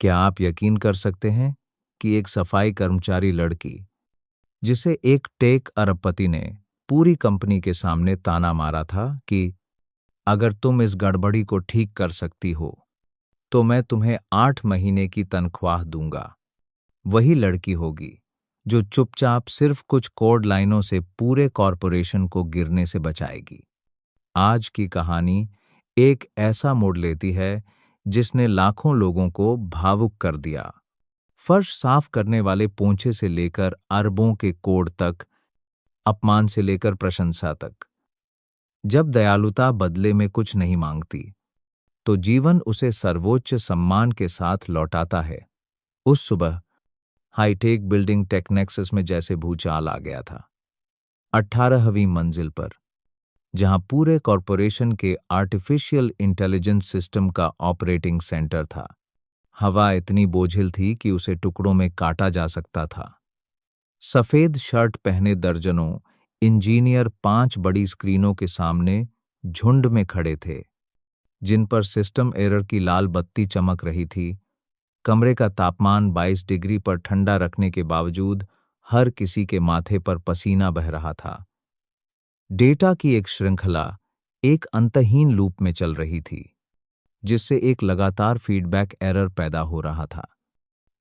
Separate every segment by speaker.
Speaker 1: क्या आप यकीन कर सकते हैं कि एक सफाई कर्मचारी लड़की, जिसे एक टेक अरबपति ने पूरी कंपनी के सामने ताना मारा था कि अगर तुम इस गड़बड़ी को ठीक कर सकती हो तो मैं तुम्हें 8 महीने की तनख्वाह दूंगा, वही लड़की होगी जो चुपचाप सिर्फ कुछ कोड लाइनों से पूरे कॉरपोरेशन को गिरने से बचाएगी। आज की कहानी एक ऐसा मोड़ लेती है जिसने लाखों लोगों को भावुक कर दिया। फर्श साफ करने वाले पोंछे से लेकर अरबों के कोड तक, अपमान से लेकर प्रशंसा तक। जब दयालुता बदले में कुछ नहीं मांगती, तो जीवन उसे सर्वोच्च सम्मान के साथ लौटाता है। उस सुबह हाईटेक बिल्डिंग टेक्नेक्सस में जैसे भूचाल आ गया था। 18वीं मंजिल पर, जहां पूरे कॉरपोरेशन के आर्टिफिशियल इंटेलिजेंस सिस्टम का ऑपरेटिंग सेंटर था, हवा इतनी बोझिल थी कि उसे टुकड़ों में काटा जा सकता था। सफेद शर्ट पहने दर्जनों इंजीनियर 5 बड़ी स्क्रीनों के सामने झुंड में खड़े थे, जिन पर सिस्टम एरर की लाल बत्ती चमक रही थी। कमरे का तापमान 22 डिग्री पर ठंडा रखने के बावजूद हर किसी के माथे पर पसीना बह रहा था। डेटा की एक श्रृंखला एक अंतहीन लूप में चल रही थी, जिससे एक लगातार फीडबैक एरर पैदा हो रहा था,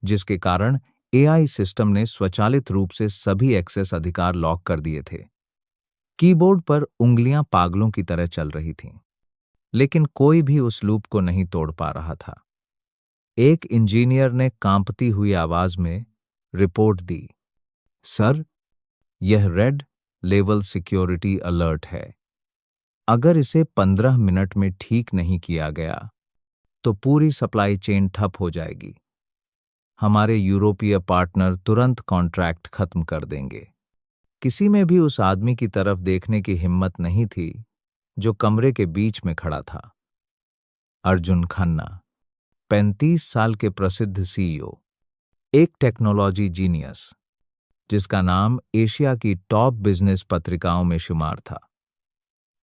Speaker 1: जिसके कारण एआई सिस्टम ने स्वचालित रूप से सभी एक्सेस अधिकार लॉक कर दिए थे। कीबोर्ड पर उंगलियां पागलों की तरह चल रही थीं, लेकिन कोई भी उस लूप को नहीं तोड़ पा रहा था। एक इंजीनियर ने कांपती हुई आवाज में रिपोर्ट दी, सर, यह रेड लेवल सिक्योरिटी अलर्ट है। अगर इसे 15 मिनट में ठीक नहीं किया गया तो पूरी सप्लाई चेन ठप हो जाएगी। हमारे यूरोपीय पार्टनर तुरंत कॉन्ट्रैक्ट खत्म कर देंगे। किसी में भी उस आदमी की तरफ देखने की हिम्मत नहीं थी जो कमरे के बीच में खड़ा था। अर्जुन खन्ना, 35 साल के प्रसिद्ध सीईओ, एक टेक्नोलॉजी जीनियस जिसका नाम एशिया की टॉप बिजनेस पत्रिकाओं में शुमार था।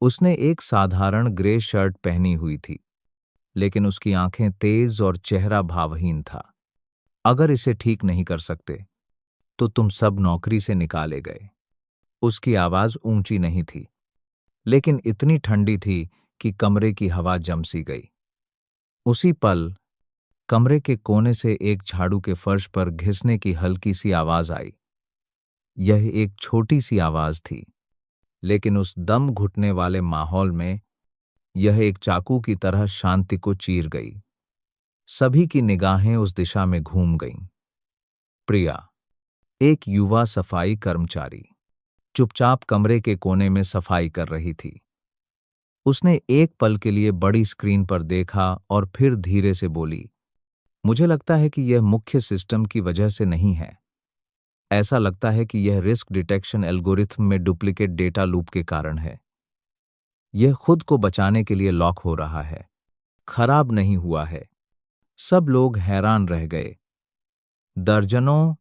Speaker 1: उसने एक साधारण ग्रे शर्ट पहनी हुई थी, लेकिन उसकी आंखें तेज और चेहरा भावहीन था। अगर इसे ठीक नहीं कर सकते तो तुम सब नौकरी से निकाले गए। उसकी आवाज ऊंची नहीं थी, लेकिन इतनी ठंडी थी कि कमरे की हवा जम सी गई। उसी पल कमरे के कोने से एक झाड़ू के फर्श पर घिसने की हल्की सी आवाज आई। यह एक छोटी सी आवाज थी, लेकिन उस दम घुटने वाले माहौल में यह एक चाकू की तरह शांति को चीर गई। सभी की निगाहें उस दिशा में घूम गईं। प्रिया, एक युवा सफाई कर्मचारी, चुपचाप कमरे के कोने में सफाई कर रही थी। उसने एक पल के लिए बड़ी स्क्रीन पर देखा और फिर धीरे से बोली, मुझे लगता है कि यह मुख्य सिस्टम की वजह से नहीं है। ऐसा लगता है कि यह रिस्क डिटेक्शन एल्गोरिथम में डुप्लीकेट डेटा लूप के कारण है। यह खुद को बचाने के लिए लॉक हो रहा है, खराब नहीं हुआ है। सब लोग हैरान रह गए। दर्जनों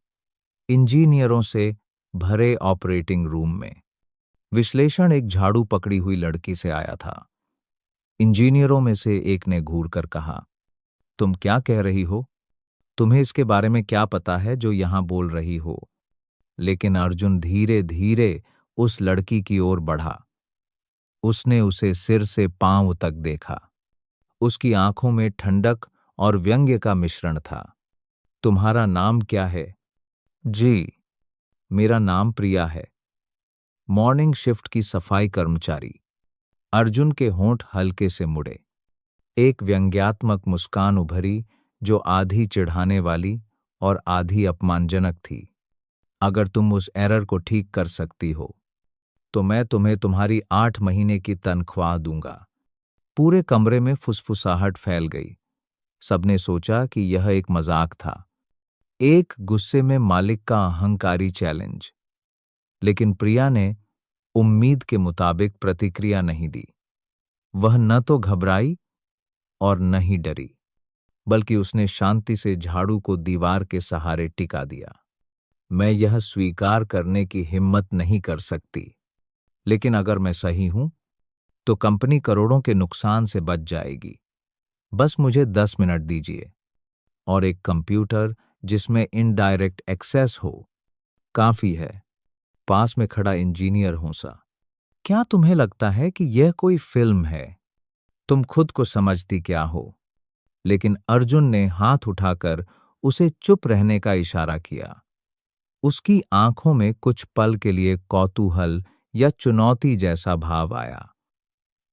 Speaker 1: इंजीनियरों से भरे ऑपरेटिंग रूम में विश्लेषण एक झाड़ू पकड़ी हुई लड़की से आया था। इंजीनियरों में से एक ने घूरकर कहा, तुम क्या कह रही हो? तुम्हें इसके बारे में क्या पता है जो यहां बोल रही हो? लेकिन अर्जुन धीरे धीरे उस लड़की की ओर बढ़ा। उसने उसे सिर से पांव तक देखा। उसकी आंखों में ठंडक और व्यंग्य का मिश्रण था। तुम्हारा नाम क्या है? जी, मेरा नाम प्रिया है, मॉर्निंग शिफ्ट की सफाई कर्मचारी। अर्जुन के होंठ हल्के से मुड़े। एक व्यंग्यात्मक मुस्कान उभरी जो आधी चिढ़ाने वाली और आधी अपमानजनक थी। अगर तुम उस एरर को ठीक कर सकती हो तो मैं तुम्हें तुम्हारी 8 महीने की तनख्वाह दूंगा। पूरे कमरे में फुसफुसाहट फैल गई। सबने सोचा कि यह एक मजाक था, एक गुस्से में मालिक का अहंकारी चैलेंज। लेकिन प्रिया ने उम्मीद के मुताबिक प्रतिक्रिया नहीं दी। वह न तो घबराई और न ही डरी, बल्कि उसने शांति से झाड़ू को दीवार के सहारे टिका दिया। मैं यह स्वीकार करने की हिम्मत नहीं कर सकती, लेकिन अगर मैं सही हूं तो कंपनी करोड़ों के नुकसान से बच जाएगी। बस मुझे 10 मिनट दीजिए। और एक कंप्यूटर जिसमें इनडायरेक्ट एक्सेस हो काफी है। पास में खड़ा इंजीनियर हंसा। क्या तुम्हें लगता है कि यह कोई फिल्म है? तुम खुद को समझती क्या हो? लेकिन अर्जुन ने हाथ उठाकर उसे चुप रहने का इशारा किया। उसकी आंखों में कुछ पल के लिए कौतूहल या चुनौती जैसा भाव आया।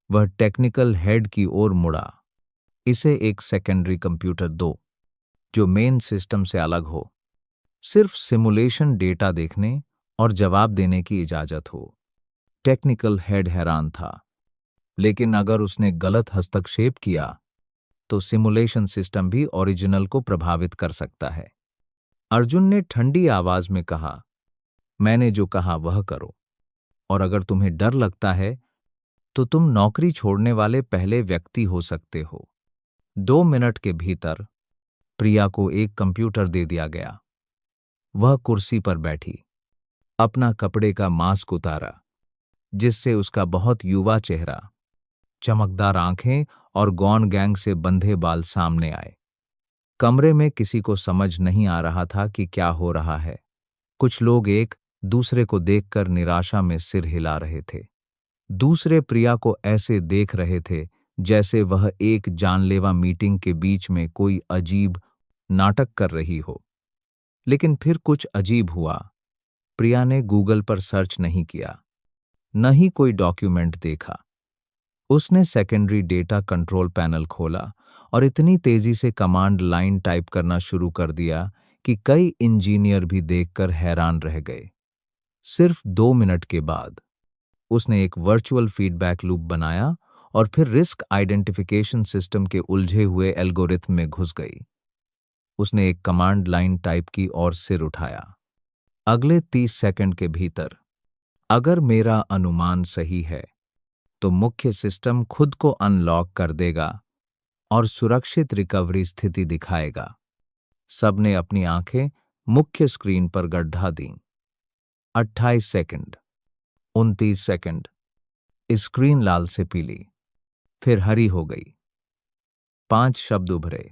Speaker 1: वह टेक्निकल हेड की ओर मुड़ा। इसे एक सेकेंडरी कंप्यूटर दो, जो मेन सिस्टम से अलग हो, सिर्फ सिमुलेशन डेटा देखने और जवाब देने की इजाजत हो। टेक्निकल हेड हैरान था, लेकिन अगर उसने गलत हस्तक्षेप किया तो सिमुलेशन सिस्टम भी ओरिजिनल को प्रभावित कर सकता है। अर्जुन ने ठंडी आवाज में कहा, मैंने जो कहा वह करो, और अगर तुम्हें डर लगता है तो तुम नौकरी छोड़ने वाले पहले व्यक्ति हो सकते हो। 2 मिनट के भीतर प्रिया को एक कंप्यूटर दे दिया गया। वह कुर्सी पर बैठी, अपना कपड़े का मास्क उतारा, जिससे उसका बहुत युवा चेहरा, चमकदार आंखें और गौन गैंग से बंधे बाल सामने आए। कमरे में किसी को समझ नहीं आ रहा था कि क्या हो रहा है। कुछ लोग एक दूसरे को देखकर निराशा में सिर हिला रहे थे। दूसरे प्रिया को ऐसे देख रहे थे जैसे वह एक जानलेवा मीटिंग के बीच में कोई अजीब नाटक कर रही हो। लेकिन फिर कुछ अजीब हुआ। प्रिया ने गूगल पर सर्च नहीं किया, न ही कोई डॉक्यूमेंट देखा। उसने सेकेंडरी डेटा कंट्रोल पैनल खोला और इतनी तेजी से कमांड लाइन टाइप करना शुरू कर दिया कि कई इंजीनियर भी देखकर हैरान रह गए। सिर्फ 2 मिनट के बाद उसने एक वर्चुअल फीडबैक लूप बनाया और फिर रिस्क आइडेंटिफिकेशन सिस्टम के उलझे हुए एल्गोरिथम में घुस गई। उसने एक कमांड लाइन टाइप की और सिर उठाया। अगले 30 सेकंड के भीतर, अगर मेरा अनुमान सही है, तो मुख्य सिस्टम खुद को अनलॉक कर देगा और सुरक्षित रिकवरी स्थिति दिखाएगा। सबने अपनी आंखें मुख्य स्क्रीन पर गड्ढा दीं। 28 सेकंड, 29 सेकंड, स्क्रीन लाल से पीली, फिर हरी हो गई। 5 शब्द उभरे,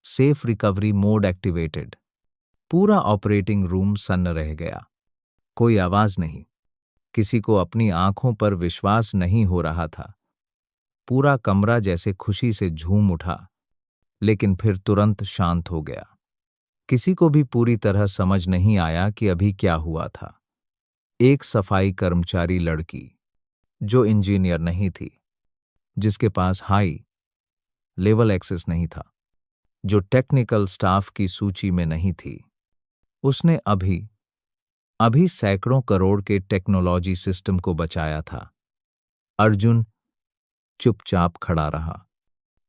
Speaker 1: सेफ रिकवरी मोड एक्टिवेटेड। पूरा ऑपरेटिंग रूम सन्न रह गया। कोई आवाज नहीं। किसी को अपनी आंखों पर विश्वास नहीं हो रहा था। पूरा कमरा जैसे खुशी से झूम उठा, लेकिन फिर तुरंत शांत हो गया। किसी को भी पूरी तरह समझ नहीं आया कि अभी क्या हुआ था। एक सफाई कर्मचारी लड़की, जो इंजीनियर नहीं थी, जिसके पास हाई लेवल एक्सेस नहीं था, जो टेक्निकल स्टाफ की सूची में नहीं थी, उसने अभी सैकड़ों करोड़ के टेक्नोलॉजी सिस्टम को बचाया था। अर्जुन चुपचाप खड़ा रहा।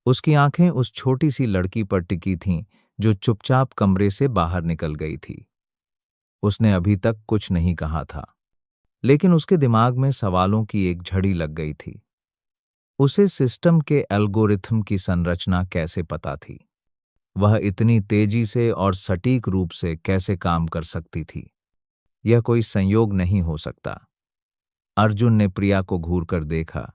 Speaker 1: उसकी आंखें उस छोटी सी लड़की पर टिकी थीं जो चुपचाप कमरे से बाहर निकल गई थी। उसने अभी तक कुछ नहीं कहा था, लेकिन उसके दिमाग में सवालों की एक झड़ी लग गई थी। उसे सिस्टम के एल्गोरिथम की संरचना कैसे पता थी? वह इतनी तेजी से और सटीक रूप से कैसे काम कर सकती थी? यह कोई संयोग नहीं हो सकता। अर्जुन ने प्रिया को घूरकर देखा।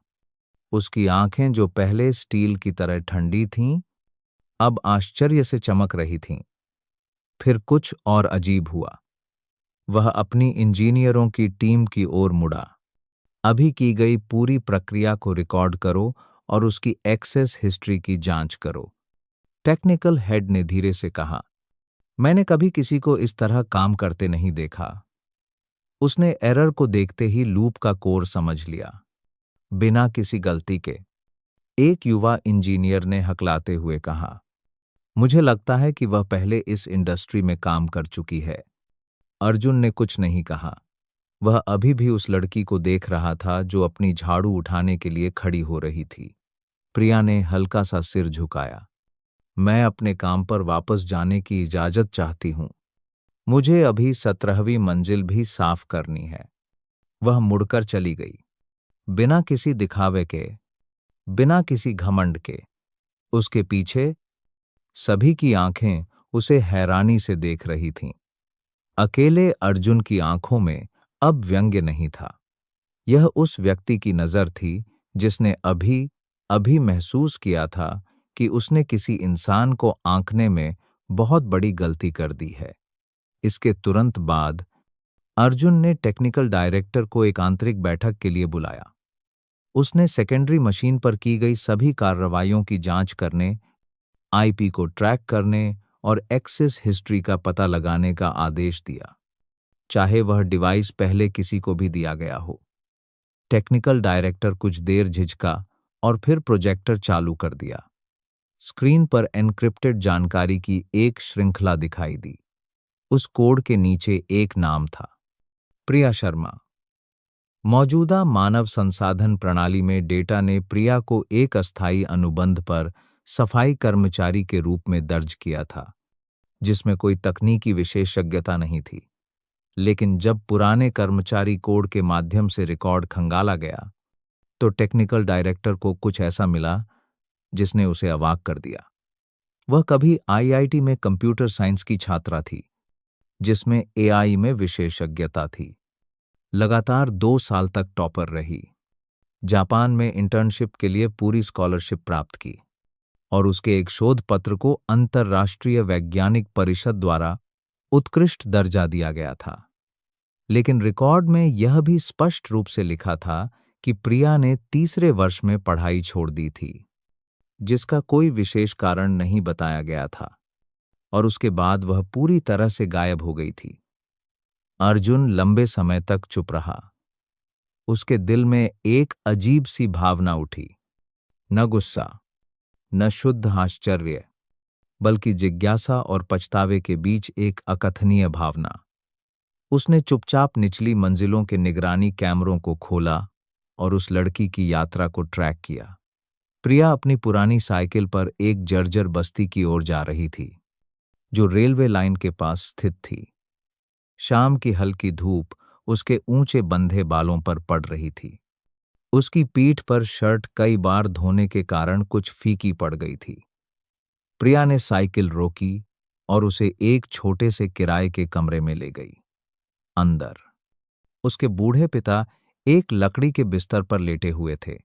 Speaker 1: उसकी आंखें, जो पहले स्टील की तरह ठंडी थीं, अब आश्चर्य से चमक रही थीं। फिर कुछ और अजीब हुआ। वह अपनी इंजीनियरों की टीम की ओर मुड़ा। अभी की गई पूरी प्रक्रिया को रिकॉर्ड करो और उसकी एक्सेस हिस्ट्री की जांच करो। टेक्निकल हेड ने धीरे से कहा, मैंने कभी किसी को इस तरह काम करते नहीं देखा। उसने एरर को देखते ही लूप का कोर समझ लिया, बिना किसी गलती के। एक युवा इंजीनियर ने हकलाते हुए कहा, मुझे लगता है कि वह पहले इस इंडस्ट्री में काम कर चुकी है। अर्जुन ने कुछ नहीं कहा। वह अभी भी उस लड़की को देख रहा था जो अपनी झाड़ू उठाने के लिए खड़ी हो रही थी। प्रिया ने हल्का सा सिर झुकाया। मैं अपने काम पर वापस जाने की इजाजत चाहती हूं। मुझे अभी 17वीं मंजिल भी साफ करनी है। वह मुड़कर चली गई, बिना किसी दिखावे के, बिना किसी घमंड के। उसके पीछे सभी की आंखें उसे हैरानी से देख रही थीं। अकेले अर्जुन की आंखों में अब व्यंग्य नहीं था। यह उस व्यक्ति की नजर थी जिसने अभी महसूस किया था कि उसने किसी इंसान को आंकने में बहुत बड़ी गलती कर दी है। इसके तुरंत बाद अर्जुन ने टेक्निकल डायरेक्टर को एक आंतरिक बैठक के लिए बुलाया। उसने सेकेंडरी मशीन पर की गई सभी कार्रवाइयों की जांच करने, आईपी को ट्रैक करने और एक्सेस हिस्ट्री का पता लगाने का आदेश दिया, चाहे वह डिवाइस पहले किसी को भी दिया गया हो। टेक्निकल डायरेक्टर कुछ देर झिझका और फिर प्रोजेक्टर चालू कर दिया। स्क्रीन पर एन्क्रिप्टेड जानकारी की एक श्रृंखला दिखाई दी। उस कोड के नीचे एक नाम था, प्रिया शर्मा। मौजूदा मानव संसाधन प्रणाली में डेटा ने प्रिया को एक अस्थायी अनुबंध पर सफाई कर्मचारी के रूप में दर्ज किया था, जिसमें कोई तकनीकी विशेषज्ञता नहीं थी। लेकिन जब पुराने कर्मचारी कोड के माध्यम से रिकॉर्ड खंगाला गया, तो टेक्निकल डायरेक्टर को कुछ ऐसा मिला जिसने उसे अवाक कर दिया। वह कभी आईआईटी में कंप्यूटर साइंस की छात्रा थी, जिसमें एआई में विशेषज्ञता थी। लगातार 2 साल तक टॉपर रही, जापान में इंटर्नशिप के लिए पूरी स्कॉलरशिप प्राप्त की और उसके एक शोध पत्र को अंतर्राष्ट्रीय वैज्ञानिक परिषद द्वारा उत्कृष्ट दर्जा दिया गया था। लेकिन रिकॉर्ड में यह भी स्पष्ट रूप से लिखा था कि प्रिया ने तीसरे वर्ष में पढ़ाई छोड़ दी थी, जिसका कोई विशेष कारण नहीं बताया गया था, और उसके बाद वह पूरी तरह से गायब हो गई थी। अर्जुन लंबे समय तक चुप रहा। उसके दिल में एक अजीब सी भावना उठी, न गुस्सा, न शुद्ध आश्चर्य, बल्कि जिज्ञासा और पछतावे के बीच एक अकथनीय भावना। उसने चुपचाप निचली मंजिलों के निगरानी कैमरों को खोला और उस लड़की की यात्रा को ट्रैक किया। प्रिया अपनी पुरानी साइकिल पर एक जर्जर बस्ती की ओर जा रही थी, जो रेलवे लाइन के पास स्थित थी। शाम की हल्की धूप उसके ऊंचे बंधे बालों पर पड़ रही थी। उसकी पीठ पर शर्ट कई बार धोने के कारण कुछ फीकी पड़ गई थी। प्रिया ने साइकिल रोकी और उसे एक छोटे से किराए के कमरे में ले गई। अंदर उसके बूढ़े पिता एक लकड़ी के बिस्तर पर लेटे हुए थे।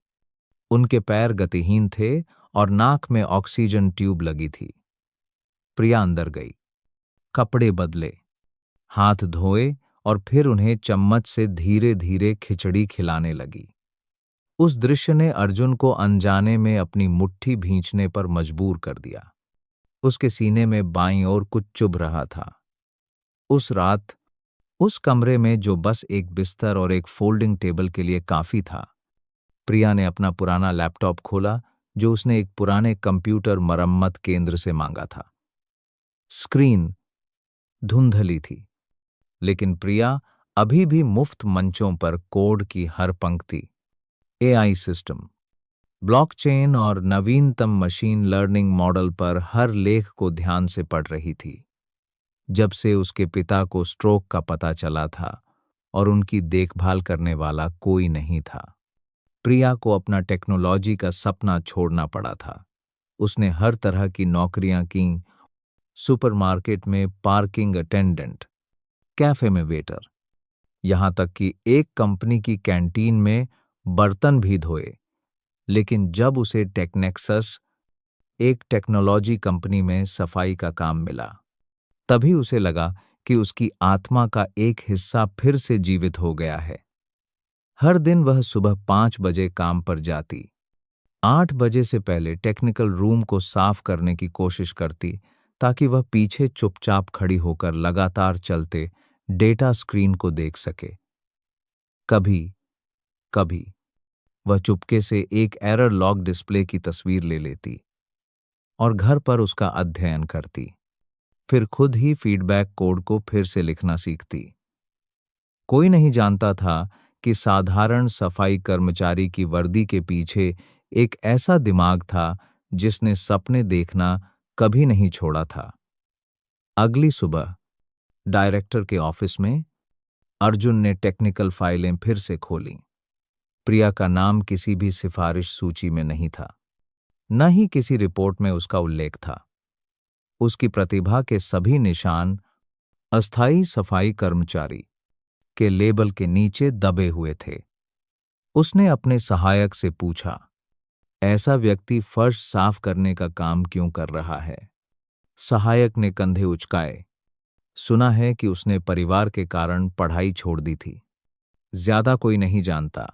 Speaker 1: उनके पैर गतिहीन थे और नाक में ऑक्सीजन ट्यूब लगी थी। प्रिया अंदर गई, कपड़े बदले, हाथ धोए और फिर उन्हें चम्मच से धीरे धीरे खिचड़ी खिलाने लगी। उस दृश्य ने अर्जुन को अनजाने में अपनी मुट्ठी भींचने पर मजबूर कर दिया। उसके सीने में बाईं ओर कुछ चुभ रहा था। उस रात उस कमरे में, जो बस एक बिस्तर और एक फोल्डिंग टेबल के लिए काफी था, प्रिया ने अपना पुराना लैपटॉप खोला, जो उसने एक पुराने कंप्यूटर मरम्मत केंद्र से मांगा था। स्क्रीन धुंधली थी, लेकिन प्रिया अभी भी मुफ्त मंचों पर कोड की हर पंक्ति, एआई सिस्टम, ब्लॉकचेन और नवीनतम मशीन लर्निंग मॉडल पर हर लेख को ध्यान से पढ़ रही थी। जब से उसके पिता को स्ट्रोक का पता चला था और उनकी देखभाल करने वाला कोई नहीं था, प्रिया को अपना टेक्नोलॉजी का सपना छोड़ना पड़ा था। उसने हर तरह की नौकरियां की, सुपरमार्केट में पार्किंग अटेंडेंट, कैफे में वेटर, यहां तक कि एक कंपनी की कैंटीन में बर्तन भी धोए। लेकिन जब उसे टेक्नेक्सस, एक टेक्नोलॉजी कंपनी में सफाई का काम मिला, तभी उसे लगा कि उसकी आत्मा का एक हिस्सा फिर से जीवित हो गया है। हर दिन वह सुबह 5 बजे काम पर जाती, 8 बजे से पहले टेक्निकल रूम को साफ करने की कोशिश करती, ताकि वह पीछे चुपचाप खड़ी होकर लगातार चलते डेटा स्क्रीन को देख सके। कभी कभी वह चुपके से एक एरर लॉग डिस्प्ले की तस्वीर ले लेती और घर पर उसका अध्ययन करती, फिर खुद ही फीडबैक कोड को फिर से लिखना सीखती। कोई नहीं जानता था कि साधारण सफाई कर्मचारी की वर्दी के पीछे एक ऐसा दिमाग था जिसने सपने देखना कभी नहीं छोड़ा था। अगली सुबह डायरेक्टर के ऑफिस में अर्जुन ने टेक्निकल फाइलें फिर से खोलीं। प्रिया का नाम किसी भी सिफारिश सूची में नहीं था, न ही किसी रिपोर्ट में उसका उल्लेख था। उसकी प्रतिभा के सभी निशान अस्थायी सफाई कर्मचारी के लेबल के नीचे दबे हुए थे। उसने अपने सहायक से पूछा, ऐसा व्यक्ति फर्श साफ करने का काम क्यों कर रहा है? सहायक ने कंधे उचकाए। सुना है कि उसने परिवार के कारण पढ़ाई छोड़ दी थी। ज्यादा कोई नहीं जानता।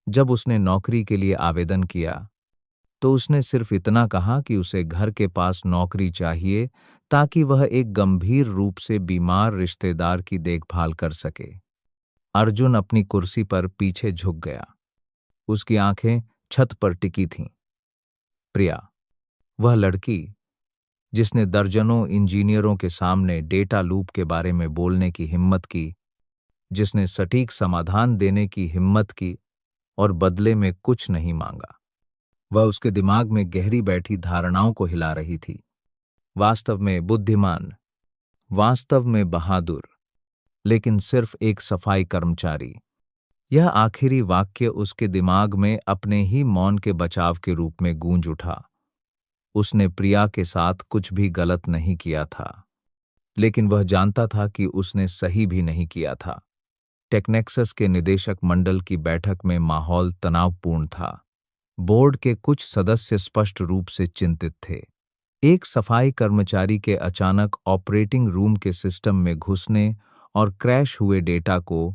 Speaker 1: जब उसने नौकरी के लिए आवेदन किया तो उसने सिर्फ इतना कहा कि उसे घर के पास नौकरी चाहिए ताकि वह एक गंभीर रूप से बीमार रिश्तेदार की देखभाल कर सके। अर्जुन अपनी कुर्सी पर पीछे झुक गया। उसकी आंखें छत पर टिकी थीं। प्रिया, वह लड़की जिसने दर्जनों इंजीनियरों के सामने डेटा लूप के बारे में बोलने की हिम्मत की, जिसने सटीक समाधान देने की हिम्मत की और बदले में कुछ नहीं मांगा। वह उसके दिमाग में गहरी बैठी धारणाओं को हिला रही थी। वास्तव में बुद्धिमान, वास्तव में बहादुर, लेकिन सिर्फ एक सफाई कर्मचारी। यह आखिरी वाक्य उसके दिमाग में अपने ही मौन के बचाव के रूप में गूंज उठा। उसने प्रिया के साथ कुछ भी गलत नहीं किया था, लेकिन वह जानता था कि उसने सही भी नहीं किया था। टेक्नेक्सस के निदेशक मंडल की बैठक में माहौल तनावपूर्ण था। बोर्ड के कुछ सदस्य स्पष्ट रूप से चिंतित थे। एक सफाई कर्मचारी के अचानक ऑपरेटिंग रूम के सिस्टम में घुसने और क्रैश हुए डेटा को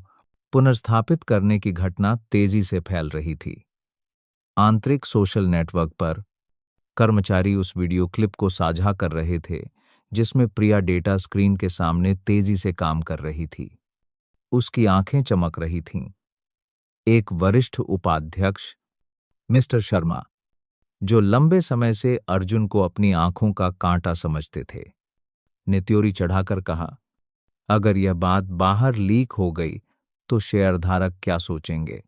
Speaker 1: पुनर्स्थापित करने की घटना तेजी से फैल रही थी। आंतरिक सोशल नेटवर्क पर कर्मचारी उस वीडियो क्लिप को साझा कर रहे थे जिसमें प्रिया डेटा स्क्रीन के सामने तेजी से काम कर रही थी। उसकी आंखें चमक रही थीं। एक वरिष्ठ उपाध्यक्ष, मिस्टर शर्मा, जो लंबे समय से अर्जुन को अपनी आंखों का कांटा समझते थे, ने त्योरी चढ़ाकर कहा, अगर यह बात बाहर लीक हो गई तो शेयरधारक क्या सोचेंगे।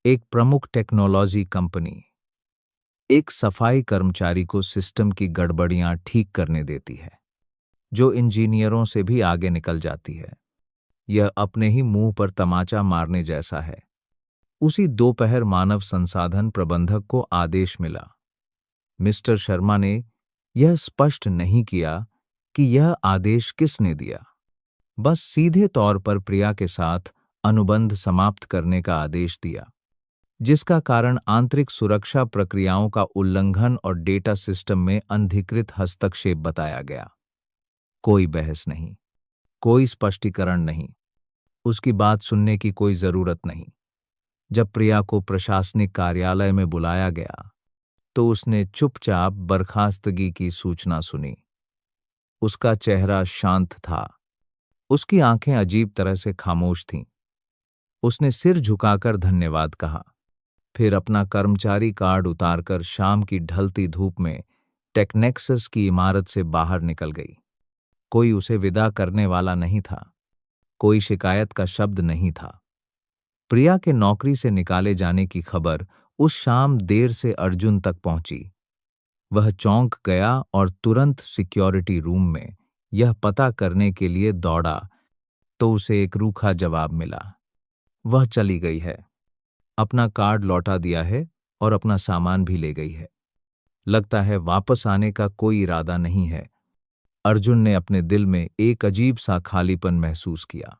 Speaker 1: एक प्रमुख टेक्नोलॉजी कंपनी एक सफाई कर्मचारी को सिस्टम की गड़बड़ियां ठीक करने देती है, जो इंजीनियरों से भी आगे निकल जाती है। यह अपने ही मुंह पर तमाचा मारने जैसा है। उसी दोपहर मानव संसाधन प्रबंधक को आदेश मिला। मिस्टर शर्मा ने यह स्पष्ट नहीं किया कि यह आदेश किसने दिया, बस सीधे तौर पर प्रिया के साथ अनुबंध समाप्त करने का आदेश दिया, जिसका कारण आंतरिक सुरक्षा प्रक्रियाओं का उल्लंघन और डेटा सिस्टम में अनधिकृत हस्तक्षेप बताया गया। कोई बहस नहीं, कोई स्पष्टीकरण नहीं, उसकी बात सुनने की कोई जरूरत नहीं। जब प्रिया को प्रशासनिक कार्यालय में बुलाया गया तो उसने चुपचाप बर्खास्तगी की सूचना सुनी। उसका चेहरा शांत था, उसकी आंखें अजीब तरह से खामोश थीं। उसने सिर झुकाकर धन्यवाद कहा, फिर अपना कर्मचारी कार्ड उतारकर शाम की ढलती धूप में टेक्नेक्सस की इमारत से बाहर निकल गई। कोई उसे विदा करने वाला नहीं था, कोई शिकायत का शब्द नहीं था। प्रिया के नौकरी से निकाले जाने की खबर उस शाम देर से अर्जुन तक पहुंची। वह चौंक गया और तुरंत सिक्योरिटी रूम में यह पता करने के लिए दौड़ा तो उसे एक रूखा जवाब मिला, वह चली गई है, अपना कार्ड लौटा दिया है और अपना सामान भी ले गई है। लगता है वापस आने का कोई इरादा नहीं है। अर्जुन ने अपने दिल में एक अजीब सा खालीपन महसूस किया।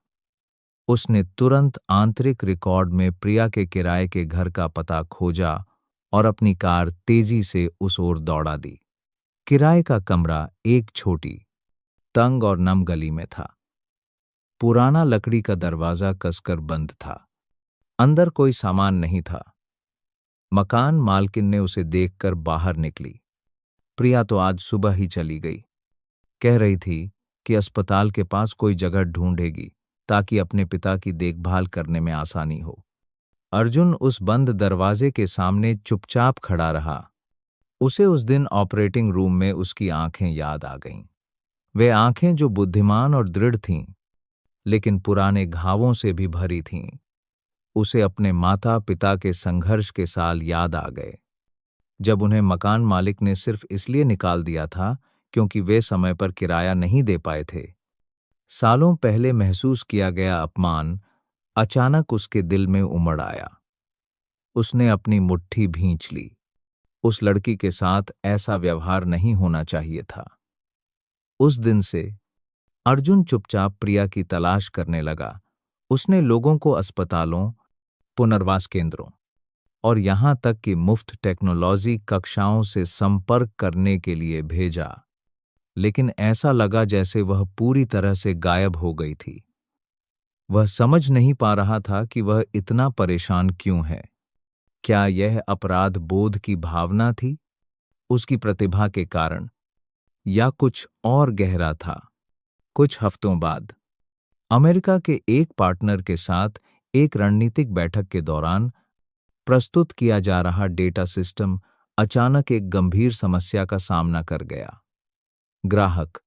Speaker 1: उसने तुरंत आंतरिक रिकॉर्ड में प्रिया के किराए के घर का पता खोजा और अपनी कार तेजी से उस ओर दौड़ा दी। किराए का कमरा एक छोटी, तंग और नम गली में था। पुराना लकड़ी का दरवाजा कसकर बंद था। अंदर कोई सामान नहीं था। मकान मालकिन ने उसे देखकर बाहर निकली। प्रिया तो आज सुबह ही चली गई। कह रही थी कि अस्पताल के पास कोई जगह ढूंढेगी ताकि अपने पिता की देखभाल करने में आसानी हो। अर्जुन उस बंद दरवाजे के सामने चुपचाप खड़ा रहा। उसे उस दिन ऑपरेटिंग रूम में उसकी आंखें याद आ गईं। वे आंखें जो बुद्धिमान और दृढ़ थीं, लेकिन पुराने घावों से भी भरी थीं। उसे अपने माता पिता के संघर्ष के साल याद आ गए, जब उन्हें मकान मालिक ने सिर्फ इसलिए निकाल दिया था क्योंकि वे समय पर किराया नहीं दे पाए थे। सालों पहले महसूस किया गया अपमान अचानक उसके दिल में उमड़ आया। उसने अपनी मुट्ठी भींच ली। उस लड़की के साथ ऐसा व्यवहार नहीं होना चाहिए था। उस दिन से अर्जुन चुपचाप प्रिया की तलाश करने लगा। उसने लोगों को अस्पतालों, पुनर्वास केंद्रों और यहां तक कि मुफ्त टेक्नोलॉजी कक्षाओं से संपर्क करने के लिए भेजा। लेकिन ऐसा लगा जैसे वह पूरी तरह से गायब हो गई थी। वह समझ नहीं पा रहा था कि वह इतना परेशान क्यों है। क्या यह अपराध बोध की भावना थी, उसकी प्रतिभा के कारण, या कुछ और गहरा था? कुछ हफ्तों बाद अमेरिका के एक पार्टनर के साथ एक रणनीतिक बैठक के दौरान प्रस्तुत किया जा रहा डेटा सिस्टम अचानक एक गंभीर समस्या का सामना कर गया। ग्राहक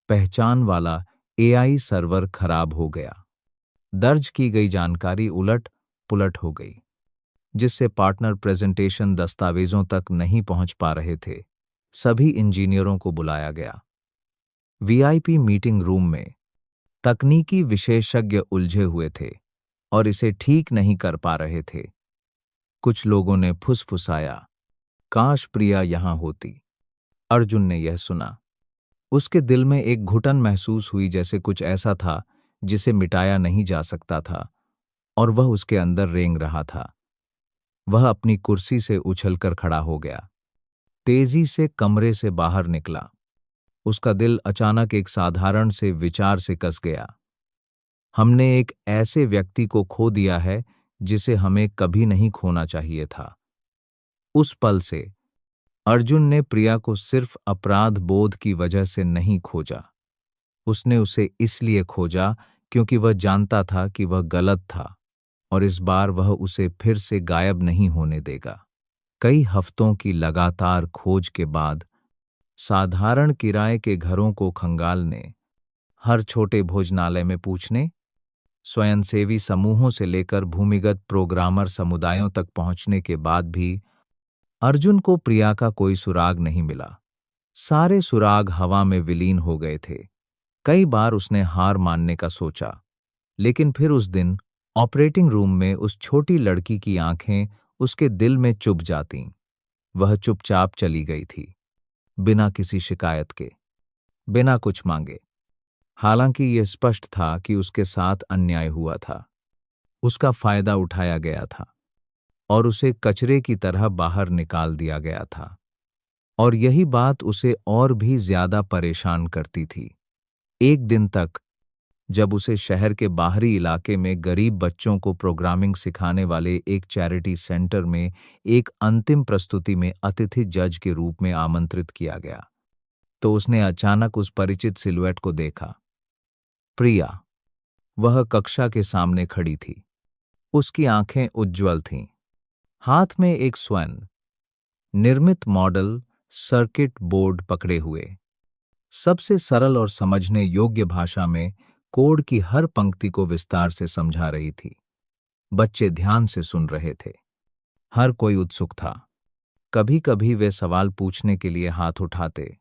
Speaker 1: पहचान वाला एआई सर्वर खराब हो गया। दर्ज की गई जानकारी उलट पुलट हो गई, जिससे पार्टनर प्रेजेंटेशन दस्तावेजों तक नहीं पहुंच पा रहे थे। सभी इंजीनियरों को बुलाया गया। वीआईपी मीटिंग रूम में तकनीकी विशेषज्ञ उलझे हुए थे और इसे ठीक नहीं कर पा रहे थे। कुछ लोगों ने फुसफुसाया, काश प्रिया यहां होती। अर्जुन ने यह सुना। उसके दिल में एक घुटन महसूस हुई, जैसे कुछ ऐसा था जिसे मिटाया नहीं जा सकता था और वह उसके अंदर रेंग रहा था। वह अपनी कुर्सी से उछलकर खड़ा हो गया, तेजी से कमरे से बाहर निकला। उसका दिल अचानक एक साधारण से विचार से कस गया। हमने एक ऐसे व्यक्ति को खो दिया है जिसे हमें कभी नहीं खोना चाहिए था। उस पल से अर्जुन ने प्रिया को सिर्फ अपराध बोध की वजह से नहीं खोजा। उसने उसे इसलिए खोजा क्योंकि वह जानता था कि वह गलत था और इस बार वह उसे फिर से गायब नहीं होने देगा। कई हफ्तों की लगातार खोज के बाद साधारण किराए के घरों को खंगालने, हर छोटे भोजनालय में पूछने, स्वयंसेवी समूहों से लेकर भूमिगत प्रोग्रामर समुदायों तक पहुंचने के बाद भी अर्जुन को प्रिया का कोई सुराग नहीं मिला। सारे सुराग हवा में विलीन हो गए थे। कई बार उसने हार मानने का सोचा, लेकिन फिर उस दिन ऑपरेटिंग रूम में उस छोटी लड़की की आंखें उसके दिल में चुभ जातीं। वह चुपचाप चली गई थी, बिना किसी शिकायत के, बिना कुछ मांगे। हालांकि यह स्पष्ट था कि उसके साथ अन्याय हुआ था, उसका फायदा उठाया गया था और उसे कचरे की तरह बाहर निकाल दिया गया था। और यही बात उसे और भी ज्यादा परेशान करती थी। एक दिन तक, जब उसे शहर के बाहरी इलाके में गरीब बच्चों को प्रोग्रामिंग सिखाने वाले एक चैरिटी सेंटर में एक अंतिम प्रस्तुति में अतिथि जज के रूप में आमंत्रित किया गया, तो उसने अचानक उस परिचित सिलुएट को देखा। प्रिया। वह कक्षा के सामने खड़ी थी। उसकी आंखें उज्ज्वल थीं, हाथ में एक स्वयं निर्मित मॉडल सर्किट बोर्ड पकड़े हुए, सबसे सरल और समझने योग्य भाषा में कोड की हर पंक्ति को विस्तार से समझा रही थी। बच्चे ध्यान से सुन रहे थे, हर कोई उत्सुक था। कभी कभी वे सवाल पूछने के लिए हाथ उठाते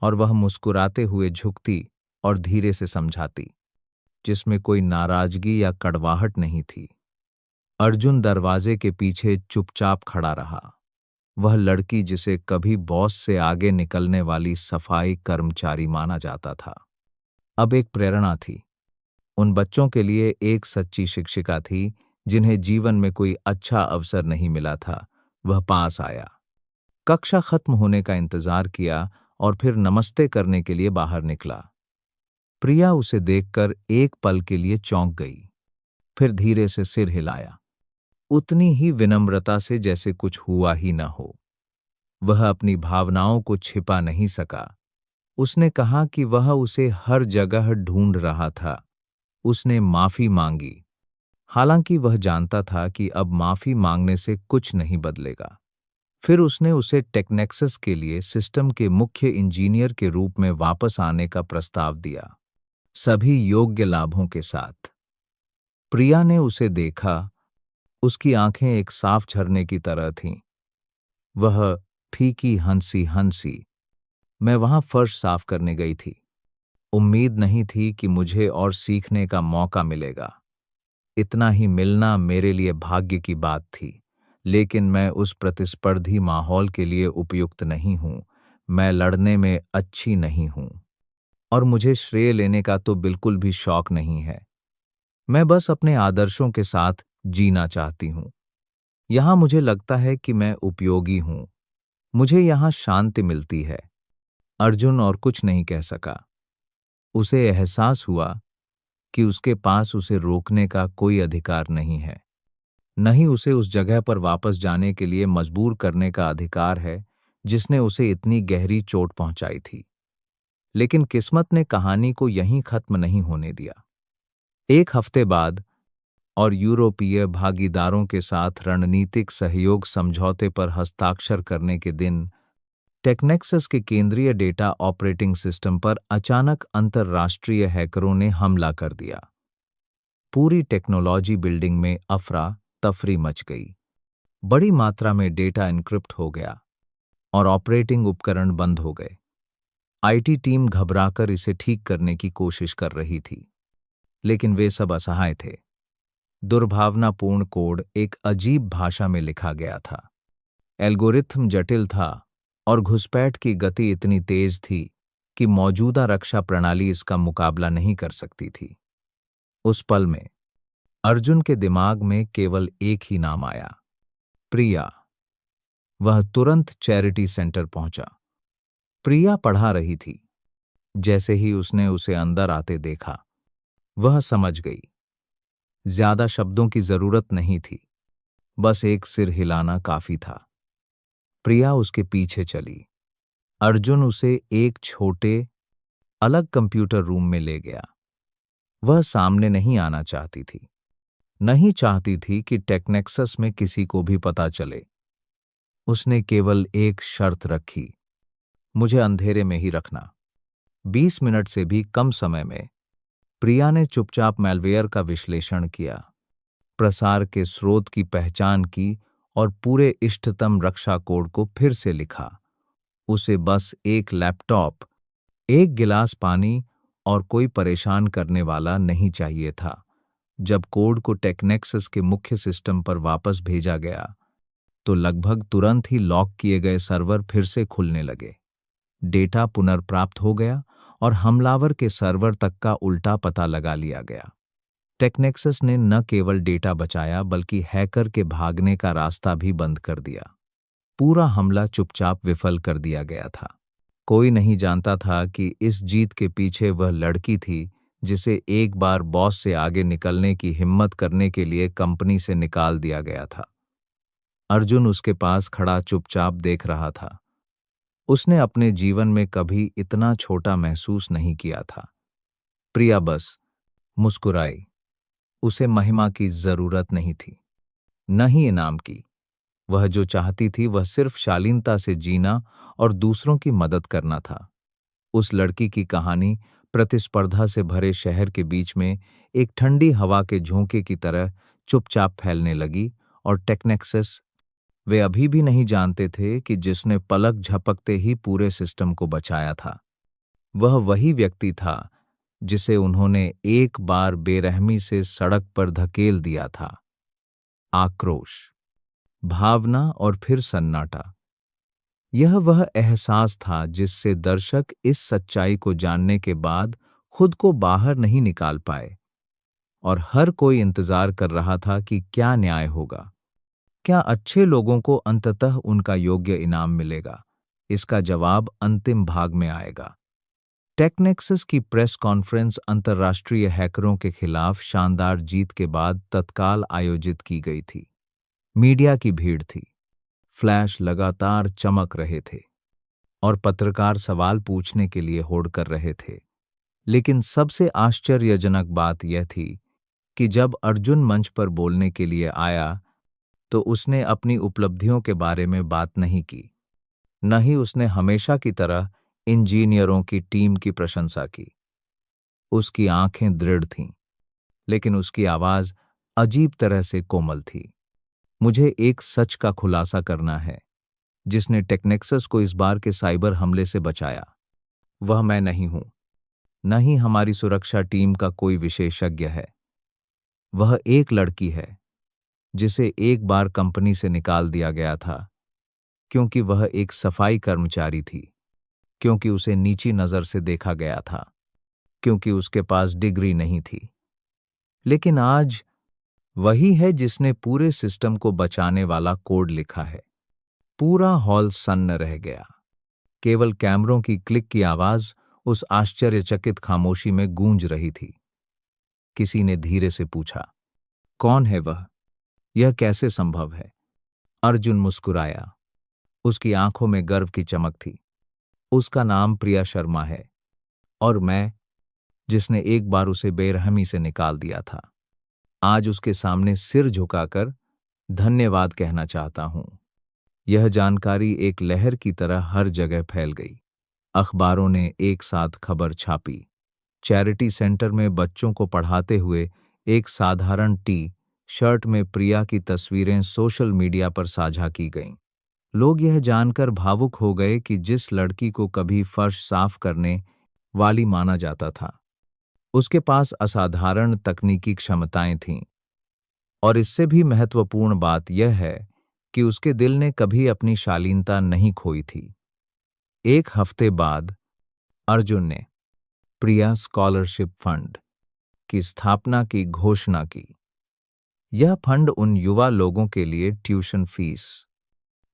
Speaker 1: और वह मुस्कुराते हुए झुकती और धीरे से समझाती, जिसमें कोई नाराजगी या कड़वाहट नहीं थी। अर्जुन दरवाजे के पीछे चुपचाप खड़ा रहा। वह लड़की जिसे कभी बॉस से आगे निकलने वाली सफाई कर्मचारी माना जाता था, अब एक प्रेरणा थी। उन बच्चों के लिए एक सच्ची शिक्षिका थी जिन्हें जीवन में कोई अच्छा अवसर नहीं मिला था। वह पास आया, कक्षा खत्म होने का इंतजार किया और फिर नमस्ते करने के लिए बाहर निकला। प्रिया उसे देखकर एक पल के लिए चौंक गई, फिर धीरे से सिर हिलाया, उतनी ही विनम्रता से जैसे कुछ हुआ ही न हो। वह अपनी भावनाओं को छिपा नहीं सका। उसने कहा कि वह उसे हर जगह ढूंढ रहा था। उसने माफी मांगी, हालांकि वह जानता था कि अब माफी मांगने से कुछ नहीं बदलेगा। फिर उसने उसे टेक्नेक्सस के लिए सिस्टम के मुख्य इंजीनियर के रूप में वापस आने का प्रस्ताव दिया, सभी योग्य लाभों के साथ। प्रिया ने उसे देखा। उसकी आंखें एक साफ झरने की तरह थीं। वह फीकी हंसी हंसी। मैं वहां फर्श साफ करने गई थी। उम्मीद नहीं थी कि मुझे और सीखने का मौका मिलेगा। इतना ही मिलना मेरे लिए भाग्य की बात थी, लेकिन मैं उस प्रतिस्पर्धी माहौल के लिए उपयुक्त नहीं हूं। मैं लड़ने में अच्छी नहीं हूं और मुझे श्रेय लेने का तो बिल्कुल भी शौक नहीं है। मैं बस अपने आदर्शों के साथ जीना चाहती हूं। यहां मुझे लगता है कि मैं उपयोगी हूं। मुझे यहां शांति मिलती है। अर्जुन और कुछ नहीं कह सका। उसे एहसास हुआ कि उसके पास उसे रोकने का कोई अधिकार नहीं है। न ही उसे उस जगह पर वापस जाने के लिए मजबूर करने का अधिकार है जिसने उसे इतनी गहरी चोट पहुंचाई थी। लेकिन किस्मत ने कहानी को यहीं खत्म नहीं होने दिया। एक हफ्ते बाद और यूरोपीय भागीदारों के साथ रणनीतिक सहयोग समझौते पर हस्ताक्षर करने के दिन टेक्नेक्सस के केंद्रीय डेटा ऑपरेटिंग सिस्टम पर अचानक अंतर्राष्ट्रीय हैकरों ने हमला कर दिया। पूरी टेक्नोलॉजी बिल्डिंग में अफरा तफरी मच गई। बड़ी मात्रा में डेटा एन्क्रिप्ट हो गया और ऑपरेटिंग उपकरण बंद हो गए। आईटी टीम घबराकर इसे ठीक करने की कोशिश कर रही थी, लेकिन वे सब असहाय थे। दुर्भावनापूर्ण कोड एक अजीब भाषा में लिखा गया था। एल्गोरिथम जटिल था और घुसपैठ की गति इतनी तेज थी कि मौजूदा रक्षा प्रणाली इसका मुकाबला नहीं कर सकती थी। उस पल में अर्जुन के दिमाग में केवल एक ही नाम आया, प्रिया। वह तुरंत चैरिटी सेंटर पहुंचा। प्रिया पढ़ा रही थी। जैसे ही उसने उसे अंदर आते देखा, वह समझ गई। ज्यादा शब्दों की जरूरत नहीं थी, बस एक सिर हिलाना काफी था। प्रिया उसके पीछे चली। अर्जुन उसे एक छोटे अलग कंप्यूटर रूम में ले गया। वह सामने नहीं आना चाहती थी, नहीं चाहती थी कि टेक्नेक्सस में किसी को भी पता चले। उसने केवल एक शर्त रखी, मुझे अंधेरे में ही रखना। 20 मिनट से भी कम समय में प्रिया ने चुपचाप मैलवेयर का विश्लेषण किया, प्रसार के स्रोत की पहचान की और पूरे इष्टतम रक्षा कोड को फिर से लिखा। उसे बस एक लैपटॉप, एक गिलास पानी और कोई परेशान करने वाला नहीं चाहिए था। जब कोड को टेक्नेक्सस के मुख्य सिस्टम पर वापस भेजा गया, तो लगभग तुरंत ही लॉक किए गए सर्वर फिर से खुलने लगे। डेटा पुनर्प्राप्त हो गया और हमलावर के सर्वर तक का उल्टा पता लगा लिया गया। टेक्नेक्सस ने न केवल डेटा बचाया, बल्कि हैकर के भागने का रास्ता भी बंद कर दिया। पूरा हमला चुपचाप विफल कर दिया गया था। कोई नहीं जानता था कि इस जीत के पीछे वह लड़की थी जिसे एक बार बॉस से आगे निकलने की हिम्मत करने के लिए कंपनी से निकाल दिया गया था। अर्जुन उसके पास खड़ा चुपचाप देख रहा था। उसने अपने जीवन में कभी इतना छोटा महसूस नहीं किया था। प्रिया बस मुस्कुराई। उसे महिमा की जरूरत नहीं थी, न ही इनाम की। वह जो चाहती थी वह सिर्फ शालीनता से जीना और दूसरों की मदद करना था। उस लड़की की कहानी प्रतिस्पर्धा से भरे शहर के बीच में एक ठंडी हवा के झोंके की तरह चुपचाप फैलने लगी, और टेक्नेक्सस, वे अभी भी नहीं जानते थे कि जिसने पलक झपकते ही पूरे सिस्टम को बचाया था, वह वही व्यक्ति था जिसे उन्होंने एक बार बेरहमी से सड़क पर धकेल दिया था। आक्रोश, भावना और फिर सन्नाटा। यह वह एहसास था जिससे दर्शक इस सच्चाई को जानने के बाद खुद को बाहर नहीं निकाल पाए, और हर कोई इंतजार कर रहा था कि क्या न्याय होगा। क्या अच्छे लोगों को अंततः उनका योग्य इनाम मिलेगा? इसका जवाब अंतिम भाग में आएगा। टेक्नेक्सस की प्रेस कॉन्फ्रेंस अंतर्राष्ट्रीय हैकरों के खिलाफ शानदार जीत के बाद तत्काल आयोजित की गई थी। मीडिया की भीड़ थी, फ्लैश लगातार चमक रहे थे और पत्रकार सवाल पूछने के लिए होड़ कर रहे थे। लेकिन सबसे आश्चर्यजनक बात यह थी कि जब अर्जुन मंच पर बोलने के लिए आया, तो उसने अपनी उपलब्धियों के बारे में बात नहीं की। न ही उसने हमेशा की तरह इंजीनियरों की टीम की प्रशंसा की। उसकी आंखें दृढ़ थीं, लेकिन उसकी आवाज अजीब तरह से कोमल थी। मुझे एक सच का खुलासा करना है जिसने टेक्नेक्सस को इस बार के साइबर हमले से बचाया। वह मैं नहीं हूं, न ही हमारी सुरक्षा टीम का कोई विशेषज्ञ है। वह एक लड़की है जिसे एक बार कंपनी से निकाल दिया गया था क्योंकि वह एक सफाई कर्मचारी थी, क्योंकि उसे नीची नजर से देखा गया था, क्योंकि उसके पास डिग्री नहीं थी। लेकिन आज वही है जिसने पूरे सिस्टम को बचाने वाला कोड लिखा है। पूरा हॉल सन्न रह गया। केवल कैमरों की क्लिक की आवाज उस आश्चर्यचकित खामोशी में गूंज रही थी। किसी ने धीरे से पूछा, कौन है वह? यह कैसे संभव है? अर्जुन मुस्कुराया। उसकी आंखों में गर्व की चमक थी। उसका नाम प्रिया शर्मा है, और मैं, जिसने एक बार उसे बेरहमी से निकाल दिया था, आज उसके सामने सिर झुकाकर धन्यवाद कहना चाहता हूं। यह जानकारी एक लहर की तरह हर जगह फैल गई। अखबारों ने एक साथ खबर छापी। चैरिटी सेंटर में बच्चों को पढ़ाते हुए एक साधारण टी शर्ट में प्रिया की तस्वीरें सोशल मीडिया पर साझा की गईं। लोग यह जानकर भावुक हो गए कि जिस लड़की को कभी फर्श साफ करने वाली माना जाता था, उसके पास असाधारण तकनीकी क्षमताएं थीं। और इससे भी महत्वपूर्ण बात यह है कि उसके दिल ने कभी अपनी शालीनता नहीं खोई थी। एक हफ्ते बाद अर्जुन ने प्रिया स्कॉलरशिप फंड की स्थापना की घोषणा की। यह फंड उन युवा लोगों के लिए ट्यूशन फीस,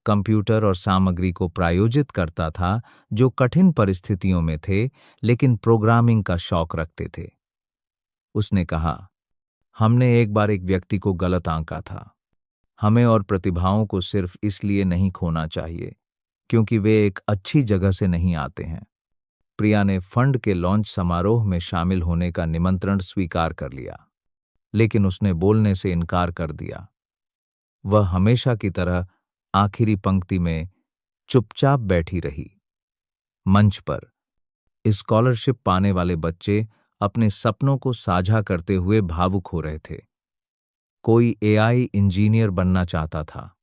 Speaker 1: कंप्यूटर और सामग्री को प्रायोजित करता था जो कठिन परिस्थितियों में थे लेकिन प्रोग्रामिंग का शौक रखते थे। उसने कहा, हमने एक बार एक व्यक्ति को गलत आंका था। हमें और प्रतिभाओं को सिर्फ इसलिए नहीं खोना चाहिए क्योंकि वे एक अच्छी जगह से नहीं आते हैं। प्रिया ने फंड के लॉन्च समारोह में शामिल होने का निमंत्रण स्वीकार कर लिया, लेकिन उसने बोलने से इनकार कर दिया। वह हमेशा की तरह आखिरी पंक्ति में चुपचाप बैठी रही। मंच पर स्कॉलरशिप पाने वाले बच्चे अपने सपनों को साझा करते हुए भावुक हो रहे थे। कोई एआई इंजीनियर बनना चाहता था,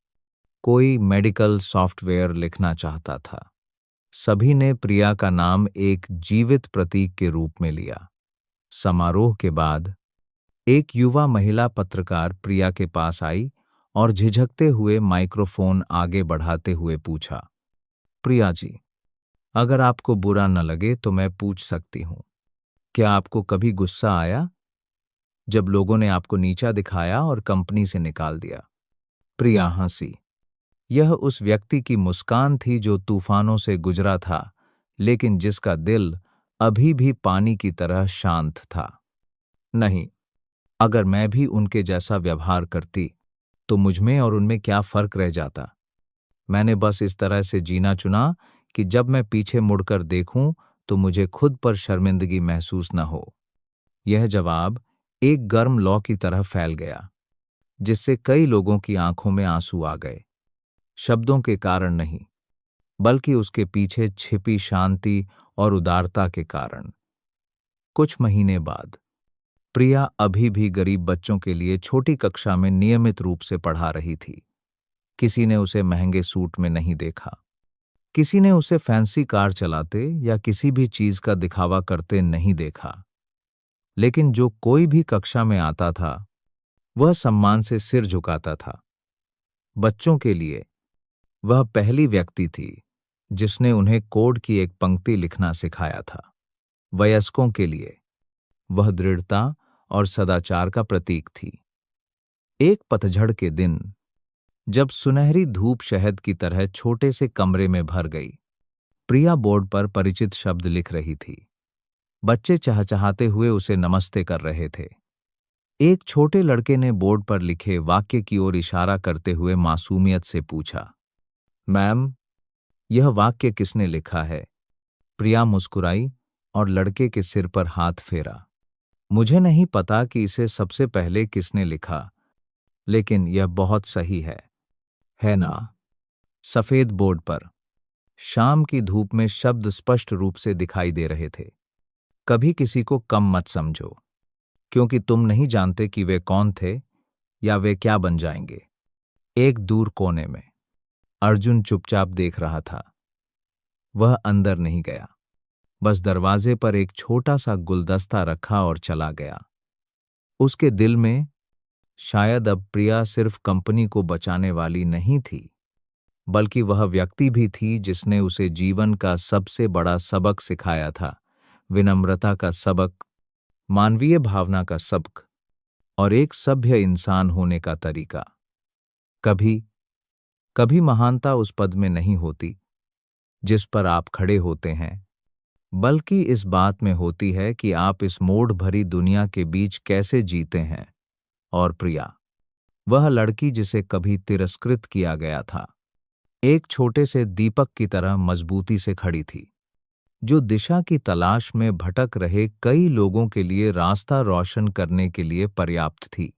Speaker 1: कोई मेडिकल सॉफ्टवेयर लिखना चाहता था। सभी ने प्रिया का नाम एक जीवित प्रतीक के रूप में लिया। समारोह के बाद एक युवा महिला पत्रकार प्रिया के पास आई और झिझकते हुए माइक्रोफोन आगे बढ़ाते हुए पूछा, प्रिया जी, अगर आपको बुरा न लगे तो मैं पूछ सकती हूँ, क्या आपको कभी गुस्सा आया जब लोगों ने आपको नीचा दिखाया और कंपनी से निकाल दिया? प्रिया हंसी। यह उस व्यक्ति की मुस्कान थी जो तूफानों से गुजरा था, लेकिन जिसका दिल अभी भी पानी की तरह शांत था। नहीं, अगर मैं भी उनके जैसा व्यवहार करती तो मुझमें और उनमें क्या फर्क रह जाता? मैंने बस इस तरह से जीना चुना कि जब मैं पीछे मुड़कर देखूं तो मुझे खुद पर शर्मिंदगी महसूस न हो। यह जवाब एक गर्म लौ की तरह फैल गया, जिससे कई लोगों की आंखों में आंसू आ गए। शब्दों के कारण नहीं, बल्कि उसके पीछे छिपी शांति और उदारता के कारण। कुछ महीने बाद प्रिया अभी भी गरीब बच्चों के लिए छोटी कक्षा में नियमित रूप से पढ़ा रही थी। किसी ने उसे महंगे सूट में नहीं देखा, किसी ने उसे फैंसी कार चलाते या किसी भी चीज का दिखावा करते नहीं देखा। लेकिन जो कोई भी कक्षा में आता था, वह सम्मान से सिर झुकाता था। बच्चों के लिए वह पहली व्यक्ति थी जिसने उन्हें कोड की एक पंक्ति लिखना सिखाया था। वयस्कों के लिए वह दृढ़ता और सदाचार का प्रतीक थी। एक पतझड़ के दिन, जब सुनहरी धूप शहद की तरह छोटे से कमरे में भर गई, प्रिया बोर्ड पर परिचित शब्द लिख रही थी। बच्चे चहचहाते हुए उसे नमस्ते कर रहे थे। एक छोटे लड़के ने बोर्ड पर लिखे वाक्य की ओर इशारा करते हुए मासूमियत से पूछा, मैम, यह वाक्य किसने लिखा है? प्रिया मुस्कुराई और लड़के के सिर पर हाथ फेरा। मुझे नहीं पता कि इसे सबसे पहले किसने लिखा, लेकिन यह बहुत सही है ना? सफेद बोर्ड पर शाम की धूप में शब्द स्पष्ट रूप से दिखाई दे रहे थे। कभी किसी को कम मत समझो, क्योंकि तुम नहीं जानते कि वे कौन थे या वे क्या बन जाएंगे। एक दूर कोने में अर्जुन चुपचाप देख रहा था। वह अंदर नहीं गया, बस दरवाजे पर एक छोटा सा गुलदस्ता रखा और चला गया। उसके दिल में शायद अब प्रिया सिर्फ कंपनी को बचाने वाली नहीं थी, बल्कि वह व्यक्ति भी थी जिसने उसे जीवन का सबसे बड़ा सबक सिखाया था, विनम्रता का सबक, मानवीय भावना का सबक और एक सभ्य इंसान होने का तरीका। कभी कभी महानता उस पद में नहीं होती जिस पर आप खड़े होते हैं, बल्कि इस बात में होती है कि आप इस मोड़ भरी दुनिया के बीच कैसे जीते हैं। और प्रिया, वह लड़की जिसे कभी तिरस्कृत किया गया था, एक छोटे से दीपक की तरह मजबूती से खड़ी थी, जो दिशा की तलाश में भटक रहे कई लोगों के लिए रास्ता रोशन करने के लिए पर्याप्त थी।